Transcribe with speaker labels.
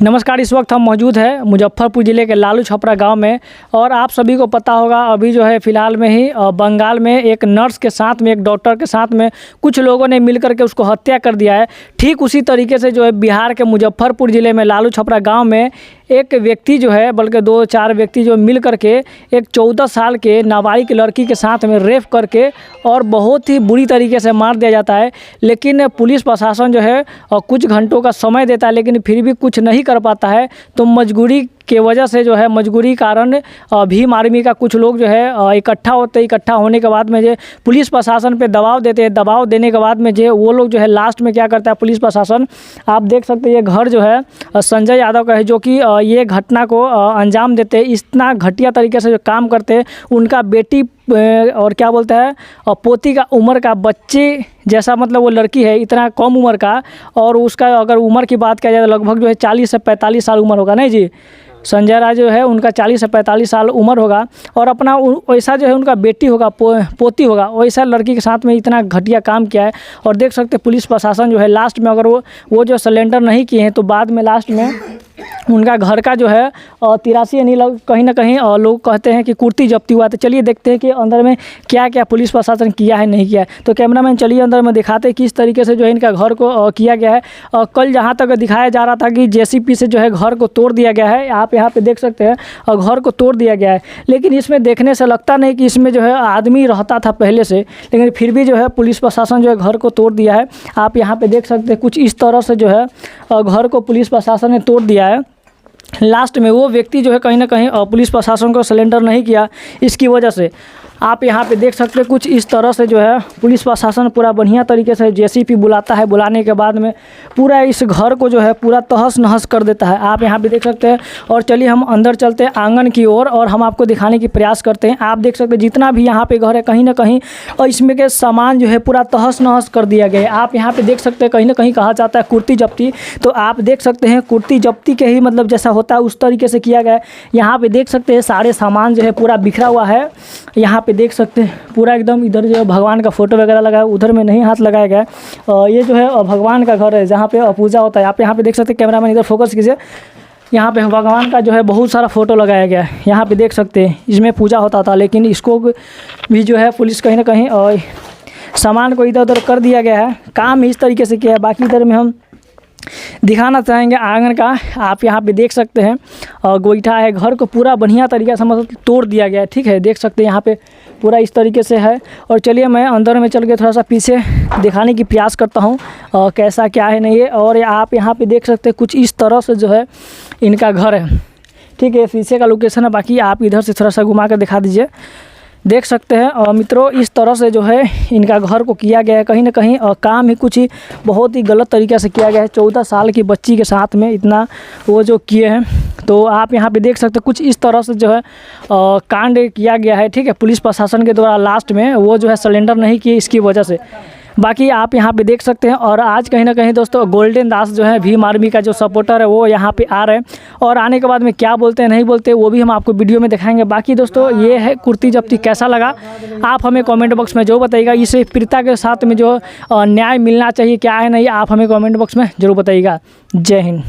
Speaker 1: नमस्कार। इस वक्त हम मौजूद हैं मुजफ्फरपुर ज़िले के लालू छपरा गांव में और आप सभी को पता होगा अभी जो है फ़िलहाल में ही बंगाल में एक नर्स के साथ में एक डॉक्टर के साथ में कुछ लोगों ने मिलकर के उसको हत्या कर दिया है। ठीक उसी तरीके से जो है बिहार के मुजफ्फरपुर ज़िले में लालू छपरा गाँव में एक व्यक्ति जो है बल्कि 2-4 व्यक्ति जो मिल करके एक 14 साल के नाबालिग लड़की के साथ में रेप करके और बहुत ही बुरी तरीके से मार दिया जाता है। लेकिन पुलिस प्रशासन जो है कुछ घंटों का समय देता है लेकिन फिर भी कुछ नहीं कर पाता है। तो मजबूरी के वजह से जो है मजबूरी कारण भीम आर्मी का कुछ लोग जो है इकट्ठा होने के बाद में जो पुलिस प्रशासन पे दबाव देते हैं। दबाव देने के बाद में जो वो लोग जो है लास्ट में क्या करता है पुलिस प्रशासन, आप देख सकते हैं ये घर जो है संजय यादव का है जो कि ये घटना को अंजाम देते हैं। इतना घटिया तरीके से जो काम करते हैं, उनका बेटी और क्या बोलते हैं पोती का उम्र का बच्चे जैसा मतलब वो लड़की है इतना कम उम्र का, और उसका अगर उम्र की बात किया जाए तो लगभग जो है 40 से 45 साल उम्र होगा। नहीं जी, संजय राय जो है उनका 40 से 45 साल उम्र होगा और अपना वैसा जो है उनका बेटी होगा पोती होगा, वैसा लड़की के साथ में इतना घटिया काम किया है। और देख सकते हैं पुलिस प्रशासन जो है लास्ट में अगर वो जो सिलेंडर नहीं किए हैं तो बाद में लास्ट में उनका घर का जो है 83 यानी कहीं ना कहीं लोग कहते हैं कि कुर्ती जब्ती हुआ। तो चलिए देखते हैं कि अंदर में क्या क्या पुलिस प्रशासन किया है नहीं किया है। तो कैमरामैन चलिए अंदर में दिखाते हैं किस तरीके से जो है इनका घर को किया गया है। कल जहां तक दिखाया जा रहा था कि जेसीबी से जो है घर को तोड़ दिया गया है, आप यहाँ पे देख सकते हैं और घर को तोड़ दिया गया है। लेकिन इसमें देखने से लगता नहीं कि इसमें जो है आदमी रहता था पहले से, लेकिन फिर भी जो है पुलिस प्रशासन जो है घर को तोड़ दिया है। आप यहाँ पे देख सकते हैं कुछ इस तरह से जो है घर को पुलिस प्रशासन ने तोड़ दिया है। लास्ट में वो व्यक्ति जो है कहीं ना कहीं पुलिस प्रशासन को सरेंडर नहीं किया, इसकी वजह से आप यहाँ पे देख सकते हैं कुछ इस तरह से जो है पुलिस प्रशासन पूरा बढ़िया तरीके से जेसीबी बुलाता है। बुलाने के बाद में पूरा इस घर को जो है पूरा तहस नहस कर देता है। आप यहाँ पे देख सकते हैं। और चलिए हम अंदर चलते हैं आंगन की ओर और हम आपको दिखाने की प्रयास करते हैं। आप देख सकते हैं जितना भी यहाँ पे घर है कहीं ना कहीं और इसमें के सामान जो है पूरा तहस नहस कर दिया गया है। आप यहाँ पर देख सकते हैं कहीं ना कहीं कहा जाता है कुर्ती जब्ती, तो आप देख सकते हैं कुर्ती जब्ती के ही मतलब जैसा होता है उस तरीके से किया गया है। यहाँ पर देख सकते हैं सारे सामान जो है पूरा बिखरा हुआ है। यहाँ पे देख सकते हैं पूरा एकदम इधर जो है भगवान का फोटो वगैरह लगा है, उधर में नहीं हाथ लगाया गया है। ये जो है भगवान का घर है जहाँ पे पूजा होता है। आप यहाँ पे देख सकते हैं, कैमरामैन इधर फोकस कीजिए, यहाँ पे भगवान का जो है बहुत सारा फोटो लगाया गया है। यहाँ पे देख सकते हैं इसमें पूजा होता था, लेकिन इसको भी जो है पुलिस कहीं ना कहीं सामान को इधर उधर कर दिया गया है। काम इस तरीके से किया है। बाकी इधर में हम दिखाना चाहेंगे आंगन का। आप यहाँ पे देख सकते हैं गोईठा है, घर को पूरा बढ़िया तरीके से मतलब तोड़ दिया गया है। ठीक है, देख सकते हैं यहाँ पे पूरा इस तरीके से है। और चलिए मैं अंदर में चल के थोड़ा सा पीछे दिखाने की प्रयास करता हूँ कैसा क्या है नहीं है। और आप यहाँ पे देख सकते हैं कुछ इस तरह से जो है इनका घर है। ठीक है, पीछे का लोकेशन है, बाकी आप इधर से थोड़ा सा घुमा कर दिखा दीजिए। देख सकते हैं और मित्रों इस तरह से जो है इनका घर को किया गया है। कहीं ना कहीं काम ही कुछ ही बहुत ही गलत तरीके से किया गया है। 14 साल की बच्ची के साथ में इतना वो जो किए हैं। तो आप यहाँ पे देख सकते हैं कुछ इस तरह से जो है कांड किया गया है। ठीक है, पुलिस प्रशासन के द्वारा लास्ट में वो जो है सिलेंडर नहीं किए, इसकी वजह से। बाकी आप यहाँ पे देख सकते हैं। और आज कहीं ना कहीं दोस्तों गोल्डन दास जो है भीम आर्मी का जो सपोर्टर है वो यहाँ पे आ रहे हैं, और आने के बाद में क्या बोलते हैं नहीं बोलते वो भी हम आपको वीडियो में दिखाएंगे। बाकी दोस्तों ये है कुर्ती जब्ती, कैसा लगा आप हमें कमेंट बॉक्स में जो बताइएगा। इसे पीड़िता के साथ में जो न्याय मिलना चाहिए क्या है नहीं, आप हमें कमेंट बॉक्स में ज़रूर बताइएगा। जय हिंद।